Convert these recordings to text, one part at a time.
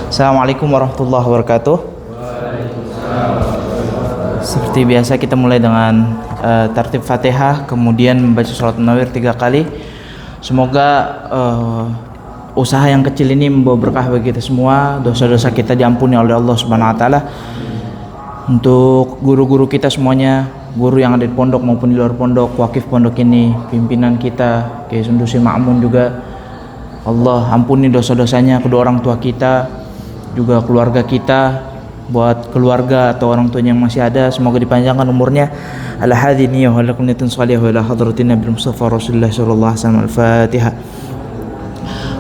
Assalamualaikum warahmatullahi wabarakatuh. Seperti biasa kita mulai dengan tartib Fatihah, kemudian membaca sholat nawir 3 kali. Semoga usaha yang kecil ini membawa berkah bagi kita semua, dosa-dosa kita diampuni oleh Allah Subhanahu wa taala. Untuk guru-guru kita semuanya, guru yang ada di pondok maupun di luar pondok, wakif pondok ini, pimpinan kita, Kiai Sundusi Ma'mun juga, Allah ampuni dosa-dosanya, kedua orang tua kita, juga keluarga kita. Buat keluarga atau orang tuanya yang masih ada, semoga dipanjangkan umurnya. Ala hadini wa lakum nitun salih wa ila hadratin Nabi Mustafa Rasulullah sallallahu alaihi wasallam. Al-Fatihah.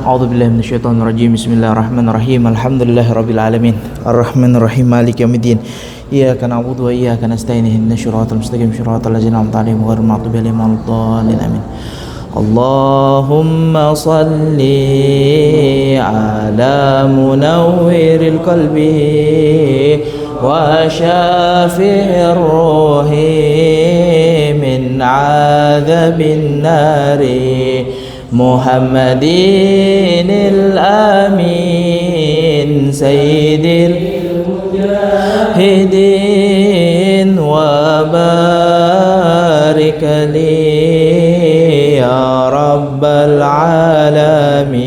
A'udzu billahi minasyaitonir rajim. Bismillahirrahmanirrahim. Alhamdulillahirabbil alamin. Arrahmanir rahim. Maliki yaumiddin. Iyyaka na'budu wa iyyaka nasta'in. Ihdinas siratal mustaqim. Siratal ladzina an'amta 'alaihim ghairil maghdubi 'alaihim waladdallin. Amin. Allahumma salli ala munawwiril qalbi wa syafi'ir ruhi min 'adzabin nari Muhammadinil amin sayyidil mujahidin wa barik li Rabbal alamin.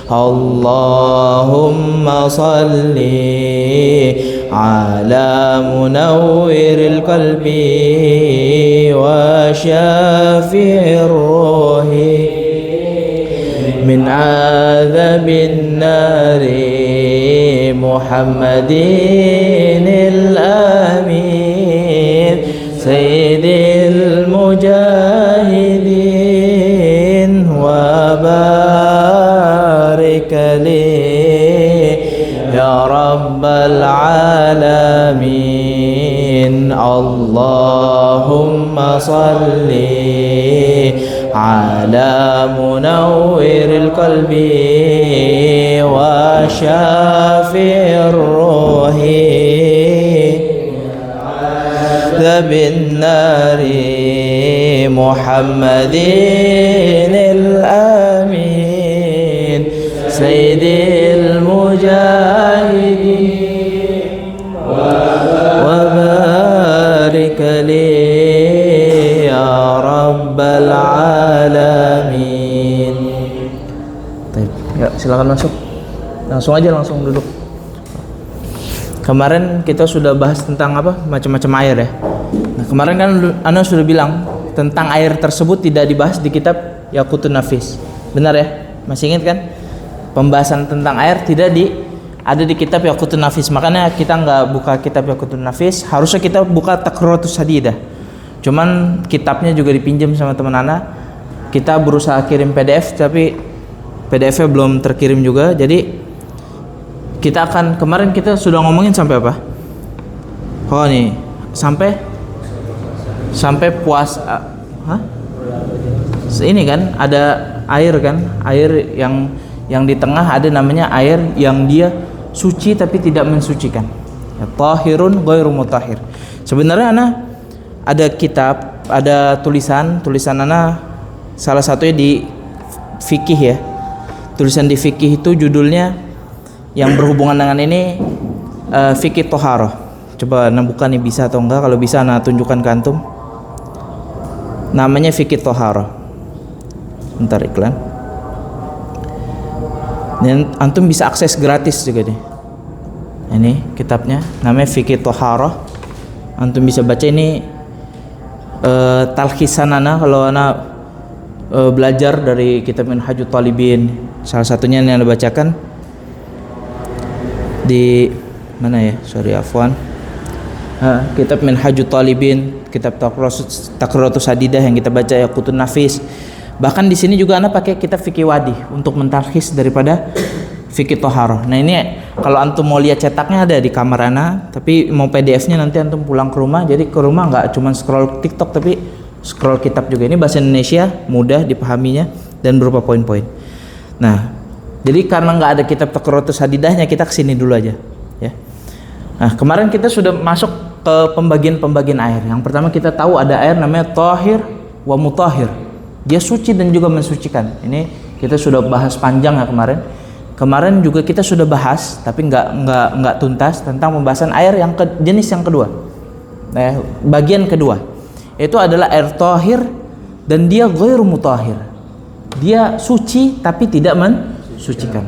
Allahumma salli ala munawwiril qalbi wa syafi'ir ruhi min 'adzabin nari Muhammadinil amin sayyidil mujahidin wa barik li ya rabbal alamin. Allahumma salli ala munawwiril qalbi wa syafi'ir ruhi bin nari Muhammadinil amin sayyidil mujahidin wa barik li ya rabbal alamin. Baik, ya silakan masuk. Langsung aja, langsung duduk. Kemarin kita sudah bahas tentang apa? Macam-macam air ya. Nah, kemarin kan Ana sudah bilang tentang air tersebut tidak dibahas di kitab Yaqutun Nafis. Benar ya? Masih ingat kan? Pembahasan tentang air tidak ada di kitab Yaqutun Nafis. Makanya kita nggak buka kitab Yaqutun Nafis, harusnya kita buka Taqriratus Hadidah. Cuman kitabnya juga dipinjam sama teman Ana. Kita berusaha kirim PDF tapi PDF-nya belum terkirim juga. Jadi kita akan, kemarin kita sudah ngomongin sampai apa? Oh nih, sampai puasa. Ini kan ada air kan, air yang di tengah ada namanya air yang dia suci tapi tidak mensucikan. Ya, tahirun ghairu mutahhir. Sebenarnya Ana ada kitab, ada tulisan Ana salah satunya di fikih ya. Tulisan di fikih itu judulnya yang berhubungan dengan ini fikih toharoh. Coba Ana buka nih, bisa atau enggak? Kalau bisa Ana tunjukkan ke antum. Namanya fikih toharoh. Bentar iklan. Dan antum bisa akses gratis juga nih. Ini kitabnya, namanya fikih toharoh. Antum bisa baca ini talkhisan Ana kalau Ana belajar dari kitab Minhajut Talibin. Salah satunya yang Ana bacakan di mana ya? Kitab Minhajut Talibin, kitab Taqriratus Hadidah yang kita baca Yaqutun Nafis. Bahkan di sini juga Ana pakai kitab Fikih Wadih untuk mentarkhis daripada Fikih Toharoh. Nah ini kalau antum mau lihat cetaknya ada di kamar Ana, tapi mau PDF-nya nanti antum pulang ke rumah. Jadi ke rumah nggak cuma scroll TikTok tapi scroll kitab juga. Ini bahasa Indonesia, mudah dipahaminya dan berupa poin-poin. Nah, jadi karena nggak ada kitab Taqriratus Hadidahnya, kita kesini dulu aja ya. Nah kemarin kita sudah masuk ke pembagian air. Yang pertama kita tahu ada air namanya tahir wa mutahhir. Dia suci dan juga mensucikan. Ini kita sudah bahas panjang ya kemarin. Kemarin juga kita sudah bahas, tapi nggak tuntas tentang pembahasan air yang jenis yang kedua. Bagian kedua itu adalah air tahir dan dia ghairu mutahhir. Dia suci tapi tidak mensucikan.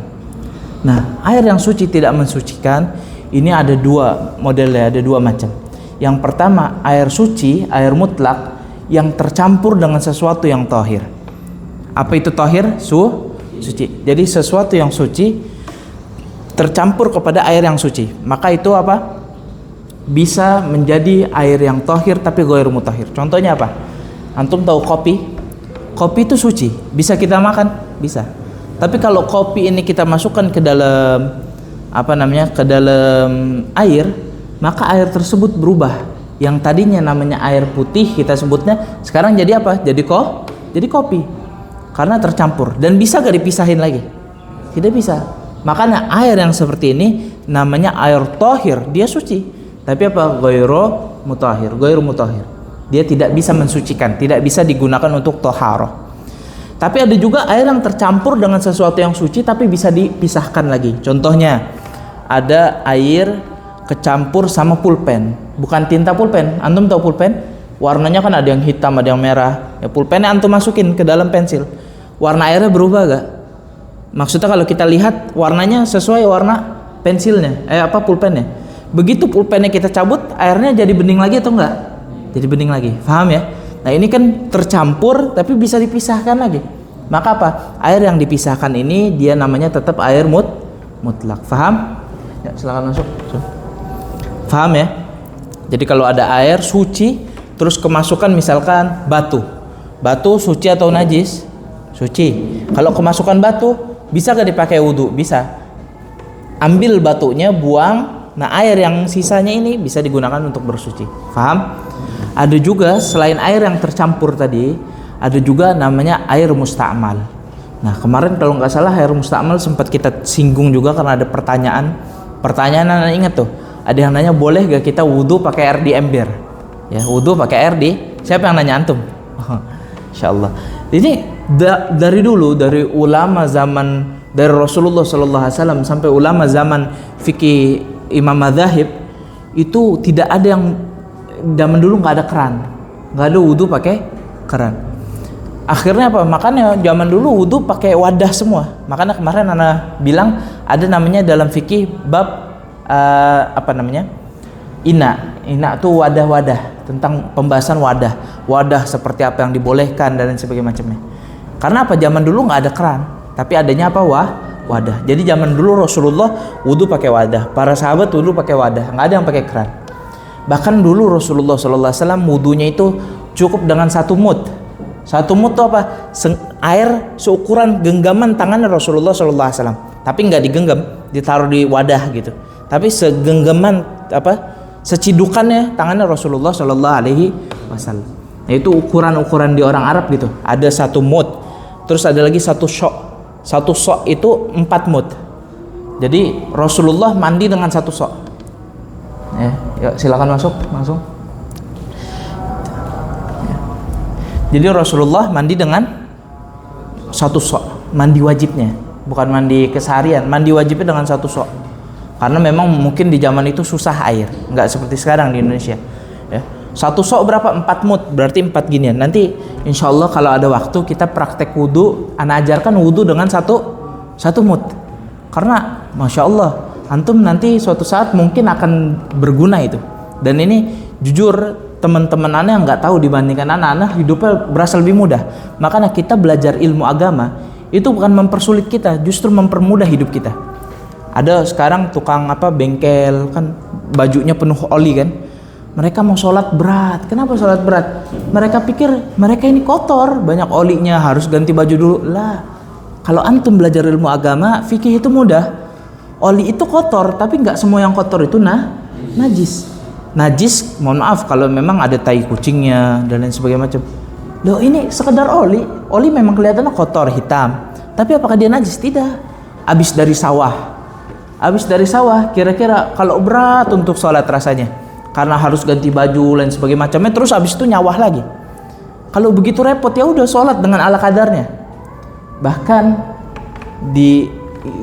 Nah, air yang suci tidak mensucikan ini ada dua modelnya, ada dua macam. Yang pertama air suci, air mutlak yang tercampur dengan sesuatu yang tahir. Apa itu tahir? Suci. Jadi sesuatu yang suci tercampur kepada air yang suci, maka itu apa? Bisa menjadi air yang tahir tapi ghairu mutahhir. Contohnya apa? Antum tahu kopi? Kopi itu suci, bisa kita makan, bisa. Tapi kalau kopi ini kita masukkan ke dalam ke dalam air, maka air tersebut berubah. Yang tadinya namanya air putih kita sebutnya, sekarang jadi apa? Jadi kopi. Karena tercampur. Dan bisa gak dipisahin lagi? Tidak bisa. Makanya air yang seperti ini namanya air tahir, dia suci. Tapi apa? Ghairu mutahhir. Dia tidak bisa mensucikan, tidak bisa digunakan untuk taharah. Tapi ada juga air yang tercampur dengan sesuatu yang suci tapi bisa dipisahkan lagi. Contohnya ada air kecampur sama pulpen, bukan tinta pulpen. Antum tahu pulpen? Warnanya kan ada yang hitam, ada yang merah. Ya, pulpennya antum masukin ke dalam pensil, warna airnya berubah gak? Maksudnya kalau kita lihat warnanya sesuai warna pensilnya, pulpennya. Begitu pulpennya kita cabut, airnya jadi bening lagi atau enggak? Jadi bening lagi. Paham ya? Nah, ini kan tercampur tapi bisa dipisahkan lagi. Maka apa? Air yang dipisahkan ini dia namanya tetap air mutlak. Paham? Ya, silakan masuk. Paham ya? Jadi kalau ada air suci terus kemasukan misalkan batu. Batu suci atau najis? Suci. Kalau kemasukan batu bisa gak dipakai wudu? Bisa. Ambil batunya, buang. Nah, air yang sisanya ini bisa digunakan untuk bersuci. Paham? Ada juga selain air yang tercampur tadi, ada juga namanya air musta'mal. Nah, kemarin kalau nggak salah air musta'mal sempat kita singgung juga karena ada pertanyaan anak ingat tuh. Ada yang nanya boleh gak kita wudu pakai air di ember? Ya, wudu pakai air di. Siapa yang nanya antum? Insyaallah. Ini dari dulu, dari ulama zaman dari Rasulullah SAW sampai ulama zaman fikih imam madzhab itu tidak ada yang zaman dulu nggak ada keran, nggak ada wudu pakai keran. Akhirnya apa? Makanya zaman dulu wudu pakai wadah semua. Makanya kemarin anak bilang ada namanya dalam fikih bab ina tuh wadah-wadah, tentang pembahasan wadah seperti apa yang dibolehkan dan sebagainya macamnya. Karena apa? Zaman dulu nggak ada keran, tapi adanya apa? Wadah. Jadi zaman dulu Rasulullah wudu pakai wadah, para sahabat wudu pakai wadah, nggak ada yang pakai keran. Bahkan dulu Rasulullah SAW wudunya itu cukup dengan 1 mud. 1 mud itu apa? Air seukuran genggaman tangannya Rasulullah SAW. Tapi nggak digenggam, ditaruh di wadah gitu. Tapi segenggaman secidukannya tangannya Rasulullah SAW. Nah, itu ukuran di orang Arab gitu. Ada 1 mud. Terus ada lagi 1 syok. 1 syok itu 4 mud. Jadi Rasulullah mandi dengan 1 syok. Ya, silakan masuk langsung. Ya. Jadi Rasulullah mandi dengan 1 sok, mandi wajibnya, bukan mandi keseharian, mandi wajibnya dengan 1 sok. Karena memang mungkin di zaman itu susah air, nggak seperti sekarang di Indonesia. Ya. 1 sok berapa? 4 mud, berarti 4 ginian. Nanti insya Allah kalau ada waktu kita praktek wudu, anak ajarkan wudu dengan 1 mud. Karena masya Allah, antum nanti suatu saat mungkin akan berguna itu. Dan ini jujur teman-teman anak yang nggak tahu dibandingkan anak-anak hidupnya berasa lebih mudah. Makanya kita belajar ilmu agama itu bukan mempersulit kita, justru mempermudah hidup kita. Ada sekarang tukang bengkel kan bajunya penuh oli kan. Mereka mau sholat berat. Kenapa sholat berat? Mereka pikir mereka ini kotor, banyak olinya, harus ganti baju dulu. Lah, kalau antum belajar ilmu agama, fikih itu mudah. Oli itu kotor, tapi nggak semua yang kotor itu najis. Najis, mohon maaf kalau memang ada tai kucingnya dan lain sebagainya macam. Loh, ini sekedar oli. Oli memang kelihatannya kotor, hitam. Tapi apakah dia najis? Tidak. Habis dari sawah, kira-kira kalau berat untuk sholat rasanya, karena harus ganti baju lain sebagainya macamnya, terus habis itu nyawah lagi. Kalau begitu repot ya udah sholat dengan ala kadarnya. Bahkan di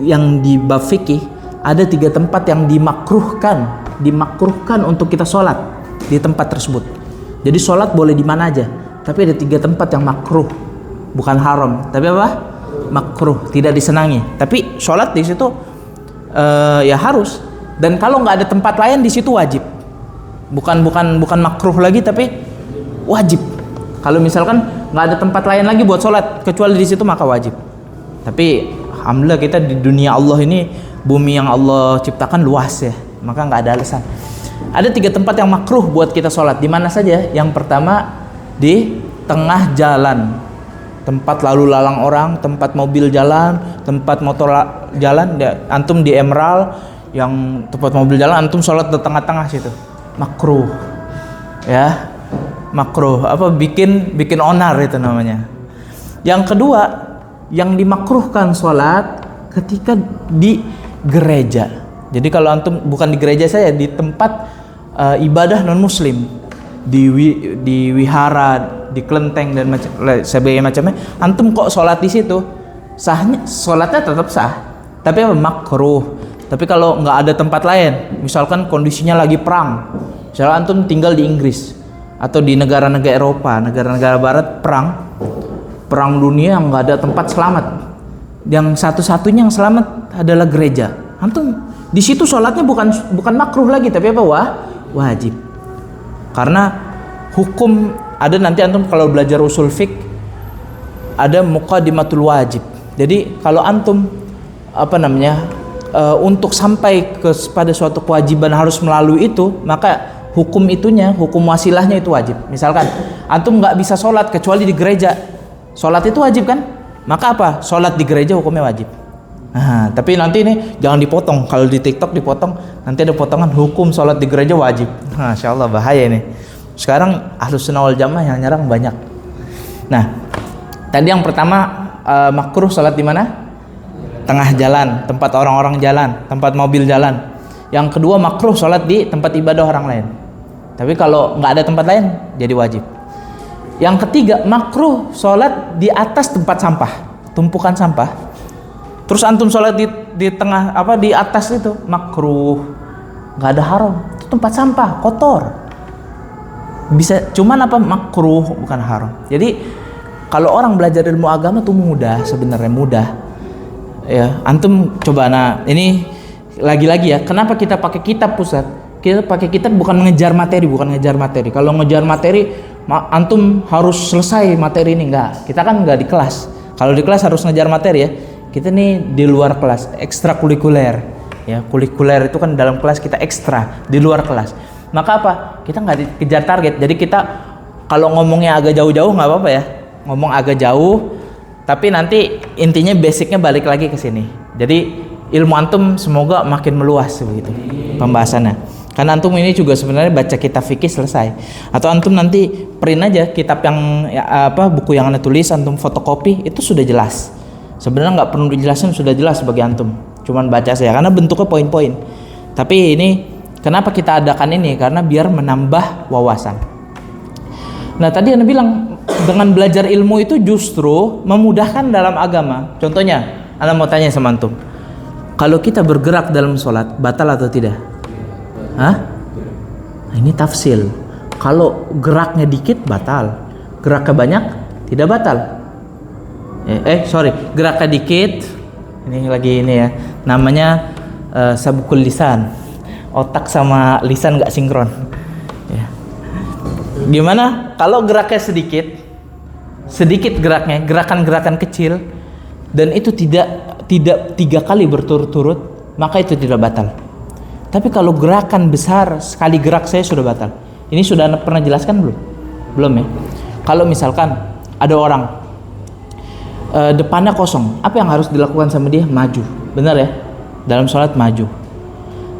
yang di bab fikih ada 3 tempat yang dimakruhkan untuk kita sholat di tempat tersebut. Jadi sholat boleh di mana aja, tapi ada 3 tempat yang makruh, bukan haram, tapi apa? Makruh, tidak disenangi. Tapi sholat di situ ya harus. Dan kalau nggak ada tempat lain di situ wajib. Bukan makruh lagi, tapi wajib. Kalau misalkan nggak ada tempat lain lagi buat sholat kecuali di situ, maka wajib. Tapi alhamdulillah kita di dunia Allah ini, bumi yang Allah ciptakan luas ya, maka nggak ada alasan. Ada 3 tempat yang makruh buat kita sholat. Di mana saja? Yang pertama, di tengah jalan, tempat lalu lalang orang, tempat mobil jalan, tempat motor jalan. Antum di Emerald, yang tempat mobil jalan, antum sholat di tengah-tengah situ, makruh ya, makruh. Apa, bikin onar itu namanya. Yang kedua, yang dimakruhkan sholat ketika di gereja. Jadi kalau antum bukan di gereja saya, di tempat ibadah non muslim, di wihara, di kelenteng dan sebagainya macamnya, antum kok sholat di situ, sahnya sholatnya tetap sah, tapi apa? Makruh. Tapi kalau nggak ada tempat lain, misalkan kondisinya lagi perang, misalnya antum tinggal di Inggris atau di negara-negara Eropa, negara-negara Barat, perang dunia, yang nggak ada tempat selamat, yang satu-satunya yang selamat adalah gereja, antum di situ sholatnya bukan makruh lagi, tapi apa? Wajib. Karena hukum ada, nanti antum kalau belajar usul fiqh ada muqaddimatul wajib. Jadi kalau antum untuk sampai pada suatu kewajiban harus melalui itu, maka hukum itunya, hukum wasilahnya itu wajib. Misalkan antum nggak bisa sholat kecuali di gereja, sholat itu wajib kan? Maka apa? Sholat di gereja hukumnya wajib. Nah, tapi nanti ini jangan dipotong. Kalau di TikTok dipotong, nanti ada potongan hukum sholat di gereja wajib. Masya Allah, bahaya ini. Sekarang Ahlus Sunnah wal Jamaah yang nyerang banyak. Nah, tadi yang pertama makruh sholat di mana? Tengah jalan, tempat orang-orang jalan, tempat mobil jalan. Yang kedua, makruh sholat di tempat ibadah orang lain. Tapi kalau nggak ada tempat lain, jadi wajib. Yang ketiga, makruh sholat di atas tempat sampah, tumpukan sampah. Terus antum sholat di tengah di atas itu, makruh. Nggak ada haram, itu tempat sampah, kotor. Bisa, cuman makruh, bukan haram. Jadi kalau orang belajar ilmu agama tuh mudah, sebenarnya mudah. Ya, antum coba. Nah, ini lagi-lagi ya, kenapa kita pakai kitab, Ustaz? Kita pakai kitab bukan mengejar materi, Kalau ngejar materi, antum harus selesai materi ini, enggak. Kita kan enggak di kelas. Kalau di kelas harus ngejar materi ya. Kita nih di luar kelas, ekstrakurikuler. Ya, kurikuler itu kan dalam kelas, kita ekstra di luar kelas. Maka apa? Kita nggak dikejar target. Jadi kita kalau ngomongnya agak jauh-jauh nggak apa-apa ya. Ngomong agak jauh, tapi nanti intinya basicnya balik lagi ke sini. Jadi ilmu antum semoga makin meluas begitu pembahasannya. Karena antum ini juga sebenarnya baca kitab fikih selesai. Atau antum nanti print aja kitab yang buku yang anda tulis, antum fotokopi, itu sudah jelas. Sebenarnya nggak perlu dijelasin, sudah jelas bagi antum. Cuman baca saja karena bentuknya poin-poin. Tapi ini kenapa kita adakan ini? Karena biar menambah wawasan. Nah, tadi anda bilang dengan belajar ilmu itu justru memudahkan dalam agama. Contohnya, anda mau tanya sama antum, kalau kita bergerak dalam sholat, batal atau tidak? Hah? Nah, ini tafsil. Kalau geraknya dikit, batal. Geraknya banyak, tidak batal. Geraknya dikit. Ini lagi ini ya, namanya sabukul lisan. Otak sama lisan nggak sinkron. Ya. Gimana? Kalau geraknya sedikit geraknya, gerakan-gerakan kecil, dan itu tidak 3 kali berturut-turut, maka itu tidak batal. Tapi kalau gerakan besar, sekali gerak saya sudah batal. Ini sudah pernah jelaskan belum? Belum ya? Kalau misalkan ada orang depannya kosong, apa yang harus dilakukan sama dia? Maju, benar ya? Dalam sholat maju.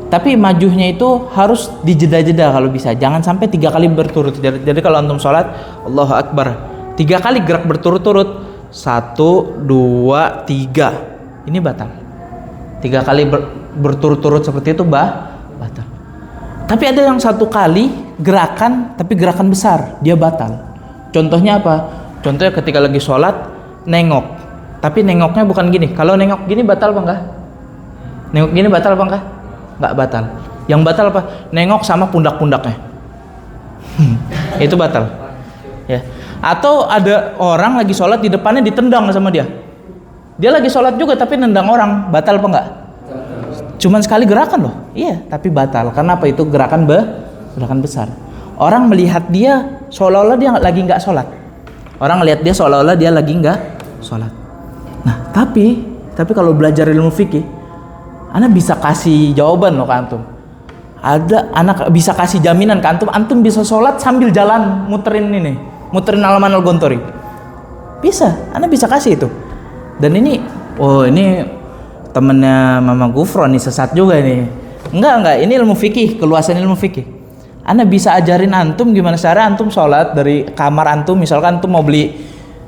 Tapi majunya itu harus dijeda-jeda kalau bisa. Jangan sampai 3 kali berturut. Jadi kalau antum sholat, Allahu Akbar, 3 kali gerak berturut-turut, 1, 2, 3, ini batal. 3 kali berturut-turut seperti itu batal. Tapi ada yang 1 kali gerakan, tapi gerakan besar, dia batal. Contohnya apa? Contohnya ketika lagi sholat, nengok Tapi nengoknya bukan gini. Kalau nengok gini batal apa enggak? Nengok gini batal apa enggak? Enggak batal. Yang batal apa? Nengok sama pundak-pundaknya. Itu batal. Ya. Atau ada orang lagi sholat di depannya ditendang sama dia. Dia lagi sholat juga tapi nendang orang, batal apa enggak? Cuman sekali gerakan loh. Iya, tapi batal. Karena apa? Itu gerakan besar. Orang melihat dia seolah-olah dia lagi enggak sholat. Orang melihat dia seolah-olah dia lagi enggak sholat. Nah, tapi kalau belajar ilmu fikih, ana bisa kasih jawaban loh ke antum. Ada anak bisa kasih jaminan ke antum, antum bisa sholat sambil jalan muterin halaman Al-Gontori. Bisa, ana bisa kasih itu. Dan ini temennya Mama Gufron nih, sesat juga ini. Enggak, ini ilmu fikih, keluasan ilmu fikih. Ana bisa ajarin antum gimana cara antum sholat dari kamar antum. Misalkan antum mau beli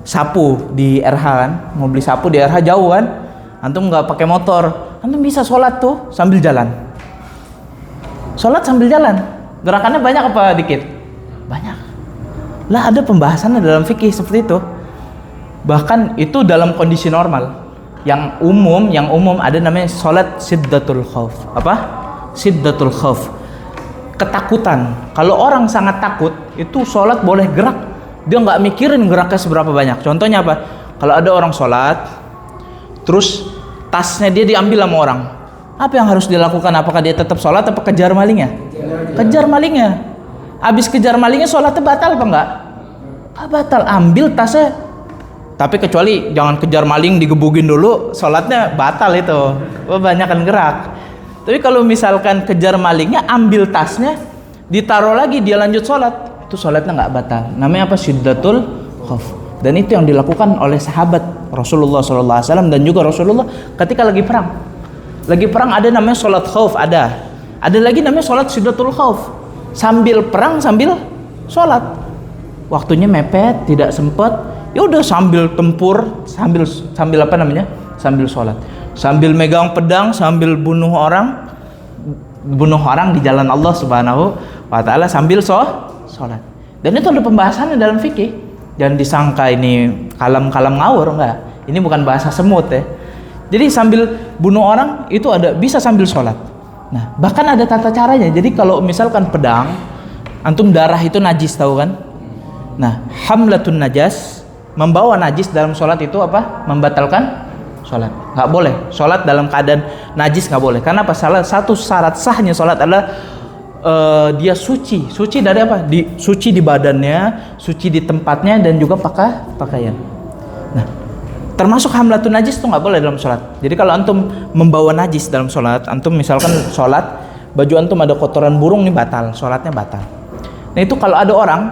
sapu di RH kan, mau beli sapu di RH jauh kan, antum nggak pakai motor, antum bisa sholat tuh sambil jalan. Sholat sambil jalan, gerakannya banyak apa dikit? Banyak. Lah ada pembahasannya dalam fikih seperti itu. Bahkan itu dalam kondisi normal. Yang umum ada namanya sholat siddatul khauf. Apa? Siddatul khauf. Ketakutan. Kalau orang sangat takut, itu sholat boleh gerak. Dia nggak mikirin geraknya seberapa banyak. Contohnya apa? Kalau ada orang sholat, terus tasnya dia diambil sama orang, apa yang harus dilakukan? Apakah dia tetap sholat atau kejar malingnya? Kejar malingnya. Habis kejar malingnya sholatnya batal apa enggak? Batal. Ambil tasnya. Tapi kecuali jangan kejar maling digebugin dulu, sholatnya batal itu. Kebanyakan gerak. Tapi kalau misalkan kejar malingnya, ambil tasnya, ditaruh lagi, dia lanjut sholat, itu sholatnya nggak batal. Namanya apa? Syiddatul khauf. Dan itu yang dilakukan oleh sahabat Rasulullah SAW dan juga Rasulullah ketika lagi perang. Lagi perang ada namanya sholat khauf, ada lagi namanya sholat syiddatul khauf. Sambil perang sambil sholat. Waktunya mepet, tidak sempat, ya udah sambil tempur, sambil apa namanya? Sambil sholat. Sambil megang pedang, sambil bunuh orang di jalan Allah Subhanahu wa taala sambil sholat. Dan itu ada pembahasannya dalam fikih. Jangan disangka ini kalam-kalam ngawur, enggak. Ini bukan bahasa semut ya. Jadi sambil bunuh orang itu bisa sambil sholat. Nah, bahkan ada tata caranya. Jadi kalau misalkan pedang, antum darah itu najis, tahu kan? Nah, hamlatun najas, membawa najis dalam sholat itu apa? Membatalkan sholat. Nggak boleh. Sholat dalam keadaan najis nggak boleh. Karena apa? Salah satu syarat sahnya sholat adalah dia suci dari apa? Suci di badannya, suci di tempatnya, dan juga pakaian. Nah, termasuk hamlatun najis itu nggak boleh dalam sholat. Jadi kalau antum membawa najis dalam sholat, antum misalkan sholat, baju antum ada kotoran burung, nih batal, sholatnya batal. Nah itu kalau ada orang,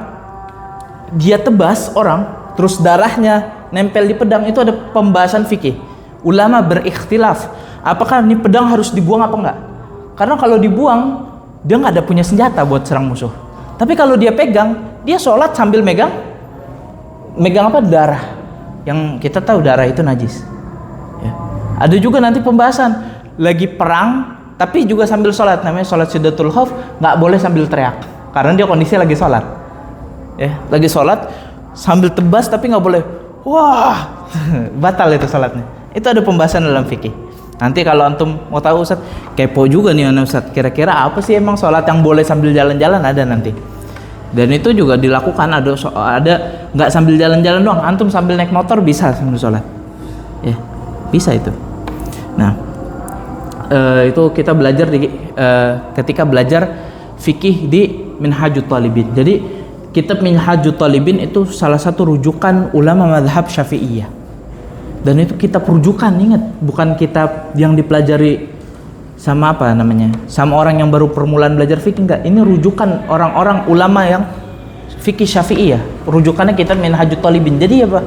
dia tebas orang, terus darahnya nempel di pedang, itu ada pembahasan fikih. Ulama berikhtilaf, apakah ini pedang harus dibuang apa enggak? Karena kalau dibuang, dia nggak ada punya senjata buat serang musuh. Tapi kalau dia pegang, dia sholat sambil megang apa? Darah. Yang kita tahu darah itu najis. Ya. Ada juga nanti pembahasan lagi perang, tapi juga sambil sholat, namanya sholat syiddatul khauf, nggak boleh sambil teriak, karena dia kondisi lagi sholat. Ya, lagi sholat sambil tebas, tapi nggak boleh. Wah, batal itu sholatnya. Itu ada pembahasan dalam fikih. Nanti kalau antum mau tahu Ustaz, kepo juga nih Ustaz, kira-kira apa sih emang sholat yang boleh sambil jalan-jalan, ada nanti. Dan itu juga dilakukan, ada nggak sambil jalan-jalan doang, antum sambil naik motor bisa sambil sholat. Ya, bisa itu. Nah, itu kita belajar ketika belajar fikih di Minhajut Talibin. Jadi kitab Minhajut Talibin itu salah satu rujukan ulama mazhab Syafi'iyah. Dan itu kitab rujukan, ingat, bukan kitab yang dipelajari sama apa namanya, sama orang yang baru permulaan belajar fikih, enggak. Ini rujukan orang-orang ulama yang fikih Syafi'iyah. Rujukannya kitab Minhajut Talibin. Jadi apa?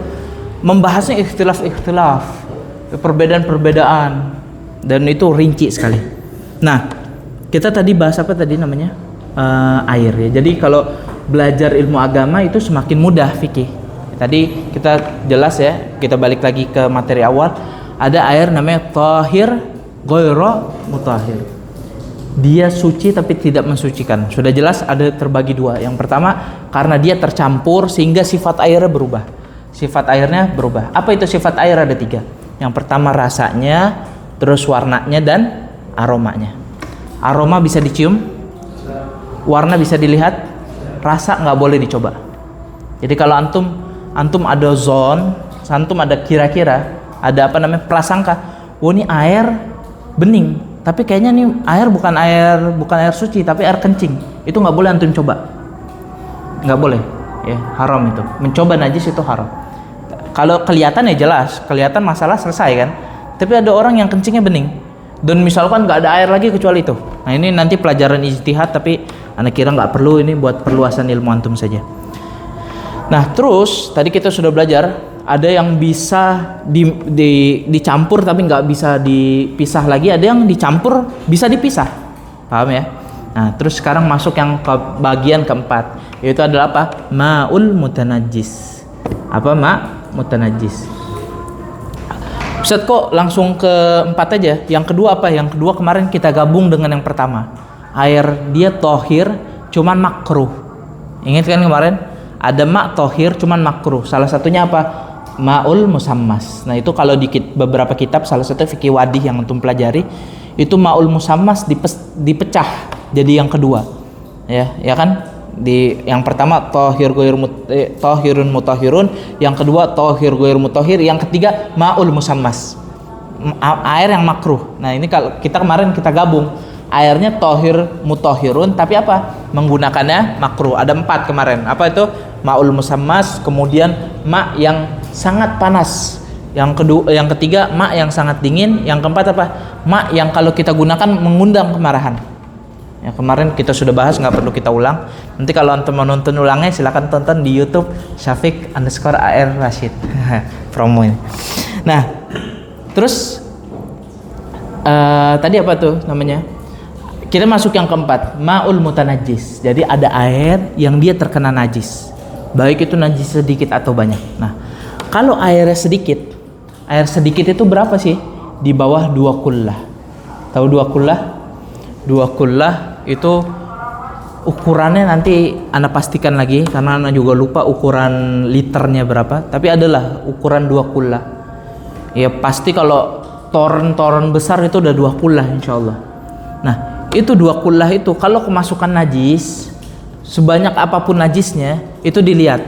Membahasnya ikhtilaf, perbedaan-perbedaan, dan itu rinci sekali. Nah, kita tadi bahas apa tadi namanya? Air ya. Jadi kalau belajar ilmu agama itu semakin mudah fikih. Tadi kita jelas ya, kita balik lagi ke materi awal. Ada air namanya tahir ghairu mutahhir. Dia suci tapi tidak mensucikan. Sudah jelas ada terbagi dua. Yang pertama, karena dia tercampur sehingga sifat airnya berubah. sifat airnya berubah. Apa itu sifat air? Ada 3. Yang pertama rasanya, terus warnanya dan aromanya. Aroma bisa dicium, warna bisa dilihat, rasa nggak boleh dicoba. Jadi kalau antum ada zon, antum ada kira-kira, ada apa namanya prasangka, oh ini air bening, tapi kayaknya nih air bukan air suci, tapi air kencing. Itu nggak boleh antum coba, nggak boleh, ya haram itu. Mencoba najis itu haram. Kalau kelihatan ya jelas, kelihatan masalah selesai kan. Tapi ada orang yang kencingnya bening, dan misalkan nggak ada air lagi kecuali itu. Nah ini nanti pelajaran ijtihad, tapi anak kira nggak perlu, ini buat perluasan ilmu antum saja. Nah terus tadi kita sudah belajar ada yang bisa dicampur tapi nggak bisa dipisah lagi, ada yang dicampur bisa dipisah, paham ya? Nah terus sekarang masuk yang ke bagian keempat, yaitu adalah apa? Ma'ul mutanajjis. Apa mutanajjis? Ustaz kok langsung ke 4 aja? Yang kedua apa? Yang kedua kemarin kita gabung dengan yang pertama. Air dia tohir cuman makruh. Ingat kan kemarin? Ada tohir cuman makruh. Salah satunya apa? Ma'ul musammas. Nah itu kalau di beberapa kitab, salah satu fikih wadih yang antum pelajari, itu ma'ul musammas dipecah jadi yang kedua. Ya kan? Di yang pertama tohirun mutahirun, yang kedua tohir goir mutahir, yang ketiga ma'ul musammas, air yang makruh. Nah ini kalau kita kemarin kita gabung, airnya tohir mutahirun tapi apa? Menggunakannya makruh. Ada 4 kemarin. Apa itu? Ma'ul musammas, kemudian ma yang sangat panas, yang ketiga ma yang sangat dingin, yang keempat apa? Ma yang kalau kita gunakan mengundang kemarahan. Ya, kemarin kita sudah bahas, nggak perlu kita ulang. Nanti kalau antum mau nonton ulangnya silakan tonton di YouTube Syafiq_AR Rashid. Promo ini. Nah, terus tadi apa tuh namanya? Kita masuk yang keempat, ma'ul mutanajjis. Jadi ada air yang dia terkena najis, baik itu najis sedikit atau banyak. Nah, kalau airnya sedikit, air sedikit itu berapa sih? Di bawah 2 kullah. Tahu 2 kullah? 2 kullah itu ukurannya nanti Anda pastikan lagi karena Anda juga lupa ukuran liternya berapa, tapi adalah ukuran 2 kullah. Ya pasti kalau toren besar itu udah 2 kullah insyaallah. Nah itu 2 kullah itu kalau kemasukan najis, sebanyak apapun najisnya itu dilihat.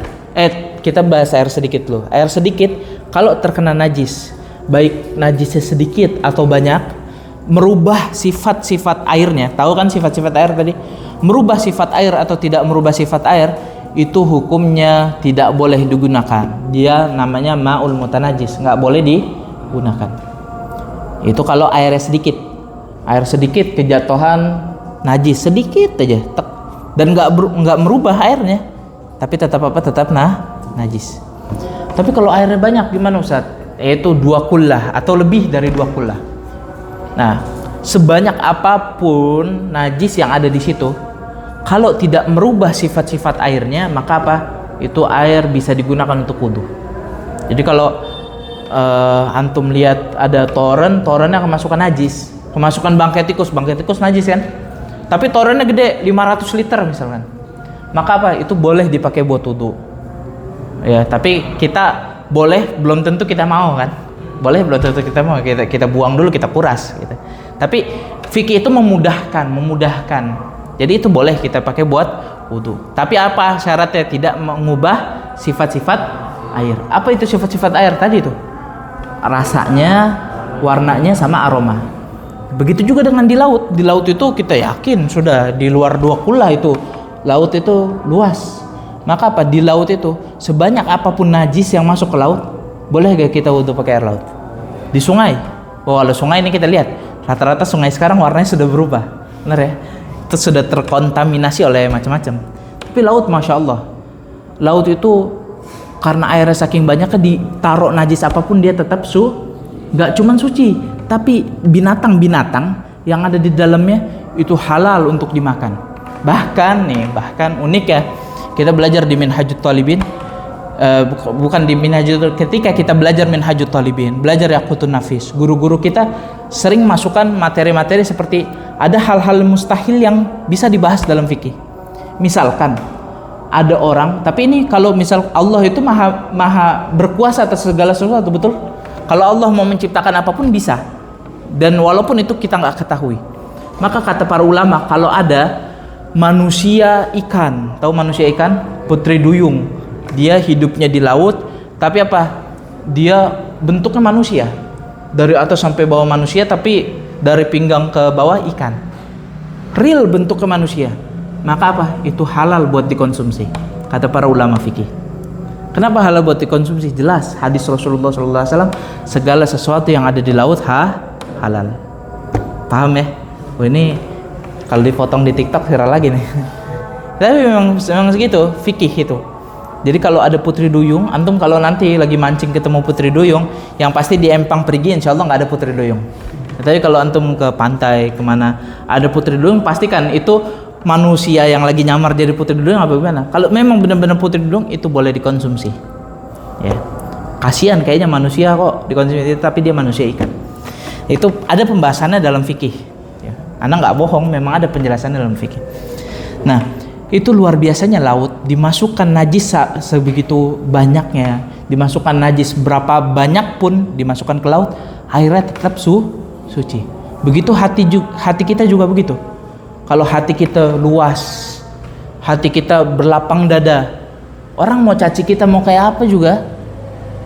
Kita bahas air sedikit loh. Air sedikit kalau terkena najis, baik najisnya sedikit atau banyak, merubah sifat-sifat airnya. Tahu kan sifat-sifat air tadi? Merubah sifat air atau tidak merubah sifat air, itu hukumnya tidak boleh digunakan. Dia namanya ma'ul mutanajjis, nggak boleh digunakan. Itu kalau airnya sedikit. Air sedikit kejatuhan najis sedikit aja, dan nggak merubah airnya, tapi tetap apa? Tetap najis. Tapi kalau airnya banyak gimana Ustaz? Yaitu 2 kullah atau lebih dari 2 kullah. Nah, sebanyak apapun najis yang ada di situ, kalau tidak merubah sifat-sifat airnya, maka apa? Itu air bisa digunakan untuk wudu. Jadi kalau antum lihat ada torennya kemasukan najis, kemasukan bangkai tikus najis kan? Tapi torennya gede, 500 liter misalkan. Maka apa? Itu boleh dipakai buat wudu. Ya, tapi kita boleh, belum tentu kita mau kan? Boleh belum tentu kita mau, kita buang dulu, kita kuras gitu. Tapi fikih itu memudahkan. Jadi itu boleh kita pakai buat wudu. Tapi apa syaratnya? Tidak mengubah sifat-sifat air. Apa itu sifat-sifat air tadi itu? Rasanya, warnanya sama aroma. Begitu juga dengan di laut. Di laut itu kita yakin sudah di luar 2 kullah itu. Laut itu luas. Maka apa? Di laut itu sebanyak apapun najis yang masuk ke laut, boleh gak kita wudu pakai air laut? Di sungai, kalau sungai ini kita lihat rata-rata sungai sekarang warnanya sudah berubah, benar ya? Itu sudah terkontaminasi oleh macam-macam. Tapi laut, masya Allah, laut itu karena airnya saking banyaknya, ditaruh najis apapun dia tetap nggak cuman suci, tapi binatang-binatang yang ada di dalamnya itu halal untuk dimakan. Bahkan unik ya, kita belajar di Minhajut Talibin. Bukan di Minhajul, ketika kita belajar Minhajut Talibin, belajar Yaqutun Nafis, guru-guru kita sering masukkan materi-materi seperti ada hal-hal mustahil yang bisa dibahas dalam fikih. Misalkan ada orang, tapi ini kalau misal Allah itu maha berkuasa atas segala sesuatu, betul? Kalau Allah mau menciptakan apapun bisa, dan walaupun itu kita nggak ketahui. Maka kata para ulama, kalau ada manusia ikan, tahu manusia ikan, putri duyung, dia hidupnya di laut, tapi apa? Dia bentuknya manusia, dari atas sampai bawah manusia, tapi dari pinggang ke bawah ikan, real bentuknya manusia. Maka apa? Itu halal buat dikonsumsi, kata para ulama fikih. Kenapa halal buat dikonsumsi? Jelas hadis Rasulullah SAW, segala sesuatu yang ada di laut halal. Paham ya? Oh, ini kalau dipotong di TikTok viral lagi nih. Tapi memang segitu fikih itu. Jadi kalau ada putri duyung, antum kalau nanti lagi mancing ketemu putri duyung, yang pasti di empang pergi insya Allah nggak ada putri duyung. Tapi kalau antum ke pantai kemana ada putri duyung, pastikan itu manusia yang lagi nyamar jadi putri duyung apa gimana. Kalau memang benar-benar putri duyung, itu boleh dikonsumsi. Ya, kasihan kayaknya manusia kok dikonsumsi, tapi dia manusia ikan. Itu ada pembahasannya dalam fikih. Ya, Anda nggak bohong, memang ada penjelasannya dalam fikih. Nah, itu luar biasanya laut dimasukkan najis sebegitu banyaknya, dimasukkan najis berapa banyak pun dimasukkan ke laut, airnya tetap suci. Begitu hati kita juga begitu. Kalau hati kita luas, hati kita berlapang dada, orang mau caci kita mau kayak apa juga,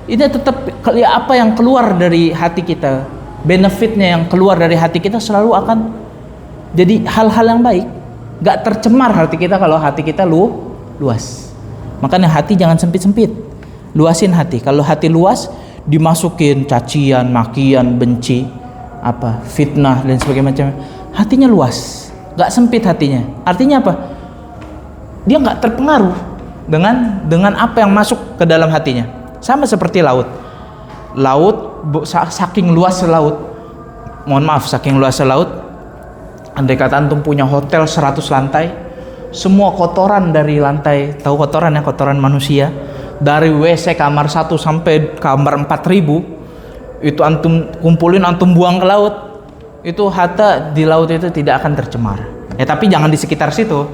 ini tetap apa yang keluar dari hati kita, benefitnya yang keluar dari hati kita selalu akan jadi hal-hal yang baik. Gak tercemar hati kita kalau hati kita luas. Makanya hati jangan sempit-sempit, luasin hati. Kalau hati luas, dimasukin cacian, makian, benci, fitnah dan sebagainya macam. Hatinya luas, gak sempit hatinya. Artinya apa? Dia gak terpengaruh dengan apa yang masuk ke dalam hatinya. Sama seperti laut. Saking luas laut. Mohon maaf, saking luas laut. Andai kata antum punya hotel 100 lantai, semua kotoran dari lantai, tahu kotoran ya, kotoran manusia, dari WC kamar 1 sampai kamar 4000, itu antum kumpulin, antum buang ke laut, itu hatta di laut itu tidak akan tercemar. Ya tapi jangan di sekitar situ,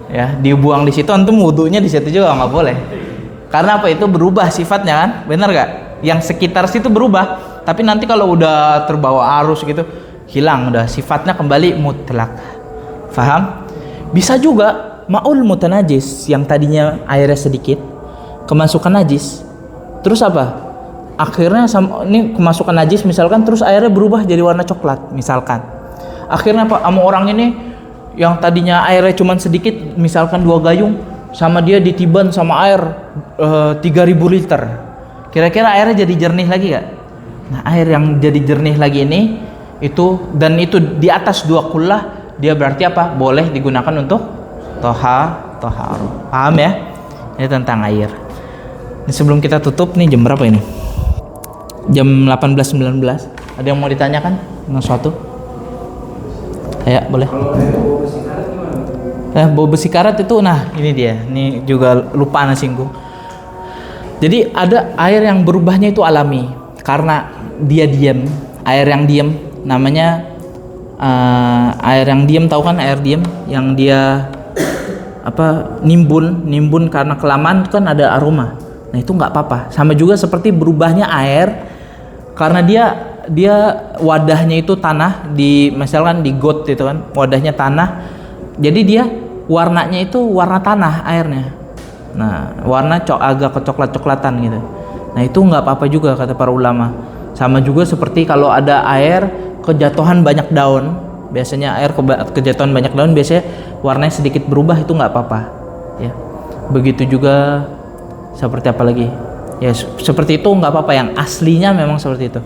ya dibuang di situ, antum wudunya di situ juga nggak boleh. Karena apa? Itu berubah sifatnya kan, benar gak? Yang sekitar situ berubah, tapi nanti kalau udah terbawa arus gitu, hilang, udah sifatnya kembali mutlak. Faham? Bisa juga maul mutanajis, yang tadinya airnya sedikit kemasukan najis, terus apa? Akhirnya ini kemasukan najis misalkan, terus airnya berubah jadi warna coklat misalkan. Akhirnya apa? Sama orang ini yang tadinya airnya cuma sedikit, misalkan 2 gayung, sama dia ditiban sama air 3000 liter. Kira-kira airnya jadi jernih lagi gak? Nah, air yang jadi jernih lagi ini itu di atas 2 kullah, dia berarti apa? Boleh digunakan untuk toharoh. Paham ya? Ini tentang air. Ini sebelum kita tutup nih, jam berapa ini? Jam 18.19. Ada yang mau ditanyakan dengan suatu? Ya, boleh. Bau besi karat itu, nah ini dia. Ini juga lupa ana singgung. Jadi ada air yang berubahnya itu alami, karena dia diam. Air yang diam namanya air yang diam, tahu kan air diam yang dia nimbun karena kelamaan kan ada aroma. Nah itu nggak apa-apa. Sama juga seperti berubahnya air karena dia wadahnya itu tanah, misalkan di got itu kan wadahnya tanah, jadi dia warnanya itu warna tanah airnya. Nah warna agak kecoklat-coklatan gitu. Nah itu nggak apa-apa juga kata para ulama. Sama juga seperti kalau ada air kejatuhan banyak daun, biasanya air kejatuhan banyak daun biasanya warnanya sedikit berubah, itu nggak apa-apa ya. Begitu juga seperti apa lagi ya, seperti itu nggak apa-apa, yang aslinya memang seperti itu.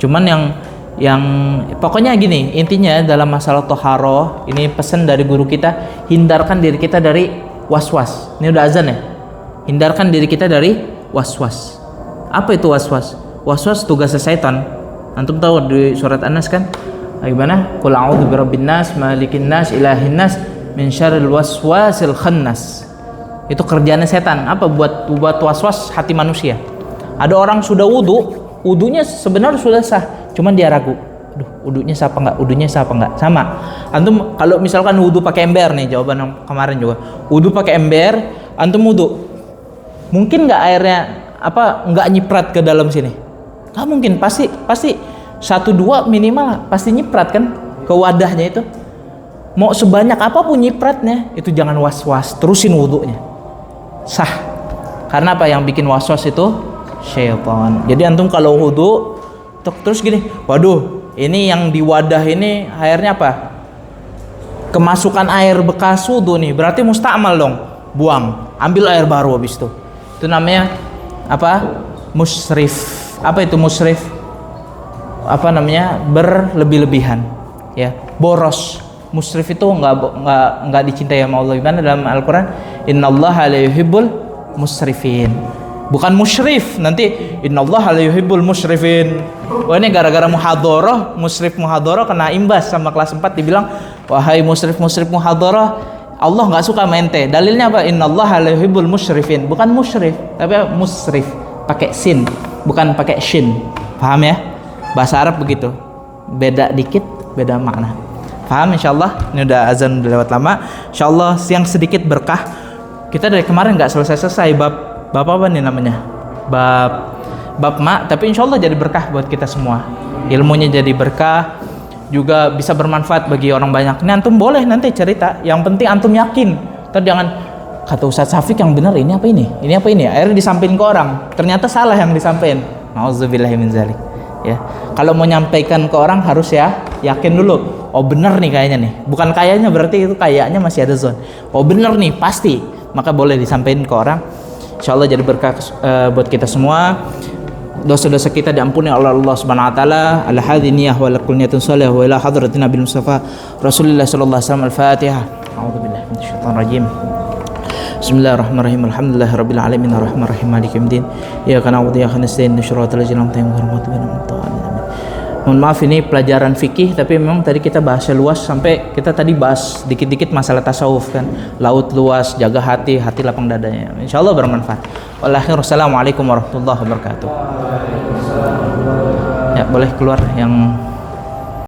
Cuman yang pokoknya gini, intinya dalam masalah toharoh ini pesan dari guru kita, hindarkan diri kita dari was-was. Ini udah azan ya, hindarkan diri kita dari was-was. Apa itu was-was? Was-was tugasnya setan. Antum tahu di surat An-Nas kan? Gimana? Qul a'udzu birabbin nas, malikin nas, ilahin nas, min syarril waswasil khannas. Itu kerjaannya setan. Apa? Buat was-was hati manusia. Ada orang sudah wudunya sebenarnya sudah sah, cuman dia ragu. Aduh, wudunya sah apa enggak? Sama. Antum kalau misalkan wudu pakai ember nih, jawaban yang kemarin juga. Wudu pakai ember, antum wudu, mungkin nggak airnya nggak nyiprat ke dalam sini? Nggak mungkin, pasti 1-2 minimal pasti nyiprat kan ke wadahnya itu. Mau sebanyak apapun nyipratnya, itu jangan was-was, terusin wudunya, sah. Karena apa? Yang bikin was-was itu syaitan. Jadi antum kalau wudu terus gini, waduh, ini yang di wadah ini airnya apa? Kemasukan air bekas wudu nih, berarti musta'mal dong. Buang, ambil air baru habis itu. Itu namanya apa? Musrif. Apa itu musrif? Berlebih-lebihan, ya, boros. Musrif itu nggak dicintai sama Allah. Gimana dalam Al-Quran? Innallaha la yuhibbul musrifin. Bukan musyrif, nanti innallaha la yuhibbul musrifin. Wah, ini gara-gara muhadharah, musrif muhadharah kena imbas sama kelas 4, dibilang wahai musrif muhadharah, Allah nggak suka mente. Dalilnya apa? Innallaha la yuhibbul musrifin. Bukan musyrif, tapi musrif pakai sin, bukan pakai shin. Paham ya? Bahasa Arab begitu. Beda dikit, beda makna. Paham insyaallah? Ini udah azan udah lewat lama. Insyaallah siang sedikit berkah. Kita dari kemarin nggak selesai bab apa nih namanya? Bab ma, tapi insyaallah jadi berkah buat kita semua. Ilmunya jadi berkah, juga bisa bermanfaat bagi orang banyak. Ini antum boleh nanti cerita. Yang penting antum yakin. Terus jangan kata Ustaz Syafiq yang benar ini apa ini? Ini apa ini? Akhirnya disampaikan ke orang. Ternyata salah yang disampaikan. Nauzubillahi min dzalik. Ya, kalau mau nyampaikan ke orang harus ya yakin dulu. Oh benar nih kayaknya nih. Bukan kayaknya, berarti itu kayaknya masih ada zon. Oh benar nih pasti. Maka boleh disampaikan ke orang. Insyaallah jadi berkah buat kita semua. Dosa-dosa kita diampuni oleh Allah Subhanahu wa taala. Ala hadhihi niyyah wa lakul niyatun shalihah wa ila hadratin Nabi Mustafa Rasulullah sallallahu alaihi wasallam. Al-Fatihah. A'udzubillahi minasyaitonir rajim. Bismillahirrahmanirrahim. Alhamdulillahirabbil alamin arrahmanirrahim maliki yaumiddin. Iyyaka na'budu wa iyyaka nasta'in ihdinas siratal ladzina an'amta 'alaihim. Mohon maaf ini pelajaran fikih, tapi memang tadi kita bahasnya luas sampai kita tadi bahas dikit-dikit masalah tasawuf kan. Laut luas, jaga hati lapang dadanya. Insyaallah bermanfaat. Wassalamualaikum warahmatullahi wabarakatuh. Ya, boleh keluar yang